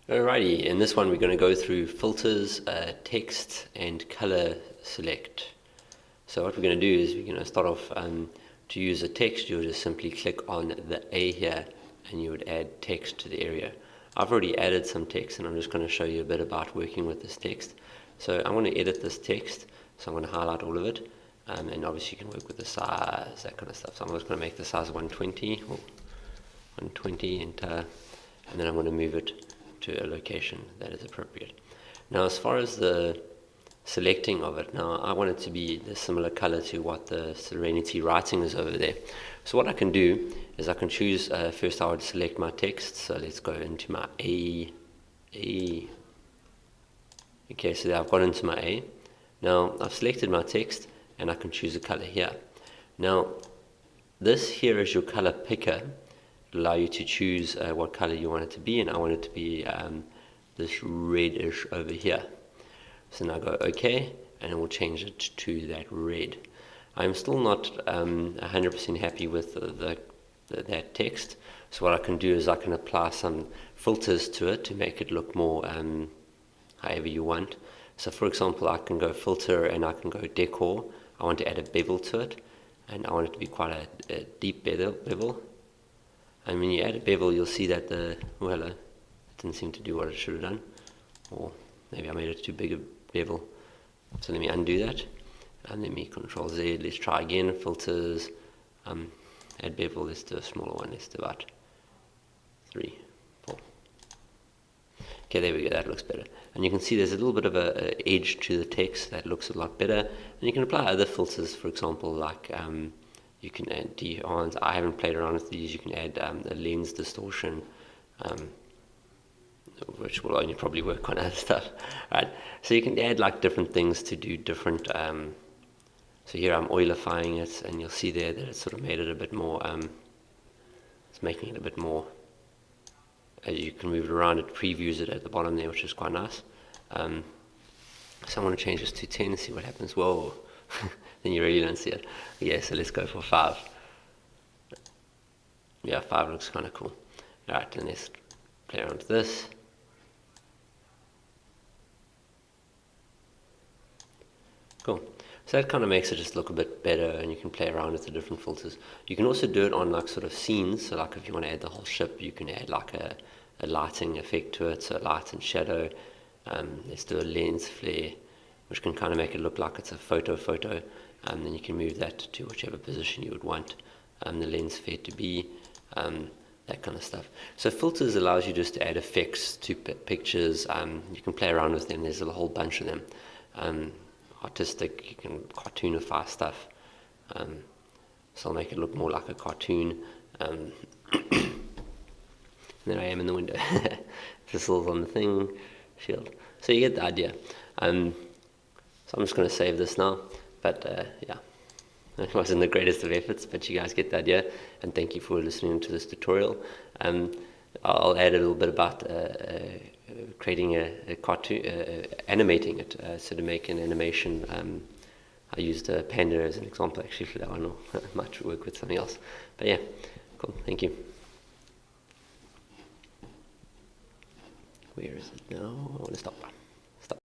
Alrighty, in this one we're going to go through filters, text and color select. So what we're going to do is we're going to start off to use a text. You would just simply click on the A here and you would add text to the area. I've already added some text and I'm just going to show you a bit about working with this text. So I want to edit this text, so I'm going to highlight all of it, and obviously you can work with the size, that kind of stuff. So I'm just going to make the size 120 or 120 enter, and then I'm going to move it to a location that is appropriate. Now as far as the selecting of it, now I want it to be the similar color to what the Serenity writing is over there. So what I can do is I can choose, first I would select my text, so let's go into my A. Okay, so there I've got into my A. Now I've selected my text and I can choose a color here. Now this here is your color picker. Allow you to choose what color you want it to be, and I want it to be this reddish over here. So now go OK, and it will change it to that red. I'm still not 100% happy with that text, so what I can do is I can apply some filters to it to make it look more however you want. So for example, I can go filter and I can go decor. I want to add a bevel to it, and I want it to be quite a deep bevel. And when you add a bevel, you'll see that it didn't seem to do what it should have done. Or maybe I made it too big a bevel. So let me undo that. And let me Control Z. Let's try again. Filters. Add bevel. Let's do a smaller one. Let's do about 3, 4. Okay, there we go. That looks better. And you can see there's a little bit of a edge to the text that looks a lot better. And you can apply other filters, for example, like you can add de-ons. I haven't played around with these. You can add a lens distortion, which will only probably work on other stuff. Right? So you can add like different things to do different. So here I'm oilifying it, and you'll see there that it's sort of made it a bit more. It's making it a bit more. As you can move it around, it previews it at the bottom there, which is quite nice. So I want to change this to 10 and see what happens. Whoa. Then you really don't see it. Yeah, so let's go for 5. Yeah, 5 looks kind of cool. Alright, then let's play around with this. Cool. So that kind of makes it just look a bit better, and you can play around with the different filters. You can also do it on like sort of scenes. So like if you want to add the whole ship, you can add like a lighting effect to it, so light and shadow. Let's do a lens flare, which can kind of make it look like it's a photo. Then you can move that to whichever position you would want the lens flare to be, that kind of stuff. So filters allows you just to add effects to pictures. You can play around with them. There's a whole bunch of them. Artistic, you can cartoonify stuff. So I'll make it look more like a cartoon. And there I am in the window. Thistles on the thing, shield. So you get the idea. So I'm just going to save this now. But yeah, it wasn't the greatest of efforts, but you guys get the idea. And thank you for listening to this tutorial. I'll add a little bit about creating a cartoon, animating it. So to make an animation, I used a panda as an example actually for that one. I might work with something else. But yeah, cool. Thank you. Where is it now? I want to stop.